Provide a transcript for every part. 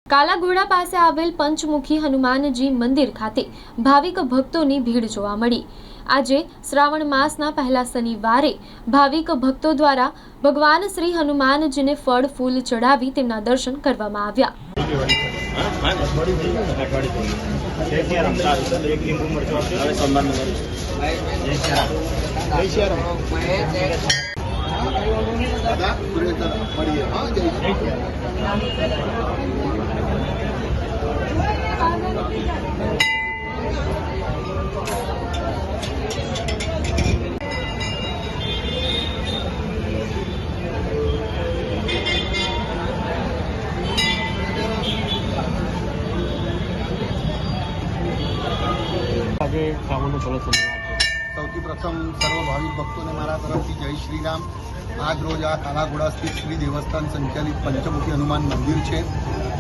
કાલાઘોડા પાસે આવેલ પંચમુખી હનુમાનજી મંદિર ખાતે ભાવિક ભક્તોની ભીડ જોવા મળી। આજે શ્રાવણ માસના પહેલા શનિવારે ભાવિક ભક્તો દ્વારા ભગવાન શ્રી હનુમાનજીને ફળ ફૂલ ચડાવી તેમના દર્શન કરવામાં આવ્યા। સૌથી પ્રથમ સર્વ ભાવિક ભક્તોને મારા તરફથી જય શ્રી રામ। આજ રોજ આ કાલાઘોડા સ્થિત શ્રી દેવસ્થાન સંચાલિત પંચમુખી હનુમાન મંદિર છે,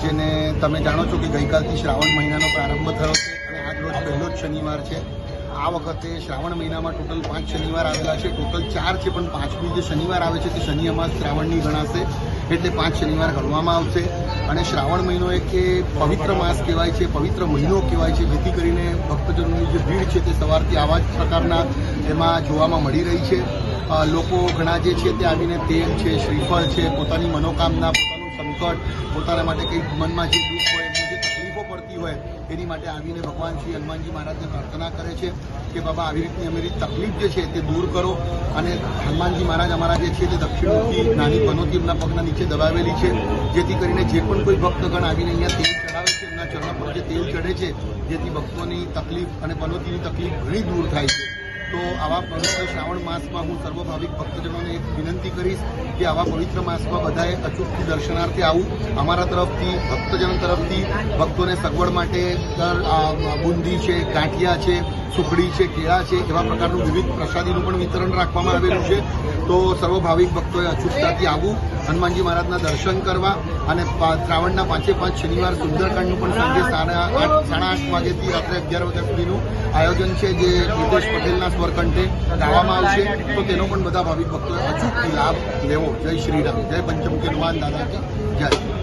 જેને તમે જાણો છો કે ગઈકાલથી શ્રાવણ મહિનાનો પ્રારંભ થયો છે અને આજ રોજ પહેલો જ શનિવાર છે। આ વખતે શ્રાવણ મહિનામાં ટોટલ 5 શનિવાર આવેલા છે, ટોટલ 4 છે, પણ 5મી જે શનિવાર આવે છે તે શનિ અમાસ શ્રાવણની ગણાશે, એટલે 5 શનિવાર ગણવામાં આવશે। અને શ્રાવણ મહિનો એક એ પવિત્ર માસ કહેવાય છે, પવિત્ર મહિનો કહેવાય છે, જેથી કરીને ભક્તજનોની જે ભીડ છે તે સવારથી આવા જ પ્રકારના એમાં જોવામાં મળી રહી છે। લોકો ઘણા જે છે તે આવીને તેલ છે, શ્રીફળ છે, પોતાની મનોકામના, પોતાનું સંકટ, પોતાના માટે કંઈક મનમાં જે દુઃખ હોય, એમને જે તકલીફો પડતી હોય એની માટે આવીને ભગવાન શ્રી હનુમાનજી મહારાજને પ્રાર્થના કરે છે કે બાબા આવી રીતની અમારી તકલીફ જે છે તે દૂર કરો। અને હનુમાનજી મહારાજ અમારા જે છે તે દક્ષિણમુખી નાની પનોતી એમના પગના નીચે દબાવેલી છે, જેથી કરીને જે પણ કોઈ ભક્તગણ આવીને અહીંયા તેલ ચડાવે છે, એમના ચરણ પર જે તેલ ચડે છે, જેથી ભક્તોની તકલીફ અને પનોતીની તકલીફ ઘણી દૂર થાય છે। તો આવા પવિત્ર શ્રાવણ માસમાં હું સર્વ ભાવિક ભક્તજનોને એક વિનંતી કરીશ કે આવા પવિત્ર માસમાં બધાએ અચૂકથી દર્શનાર્થે આવું। અમારા તરફથી ભક્તજનો તરફથી ભક્તોને સગવડ માટે બુંદી છે, ગાંઠિયા છે, સુખડી છે, કેળા છે, એવા પ્રકારનું વિવિધ પ્રસાદીનું પણ વિતરણ રાખવામાં આવેલું છે। તો સર્વ ભાવિક ભક્તોએ અચૂકતાથી આવવું, હનુમાનજી મહારાજના દર્શન કરવા અને શ્રાવણના 5 શનિવાર સુંદરકાંડનું પણ સાંજે 8:30 વાગ્યાથી રાત્રે 11 વાગ્યા સુધીનું આયોજન છે, જે નિતેશ પટેલના સ્વરકંઠે ગાવામાં આવશે। તો તેનો પણ બધા ભાવિક ભક્તોએ અચૂકથી લાભ લેવો। જય શ્રી રામ, જય પંચમુખી હનુમાન દાદાજી, જય।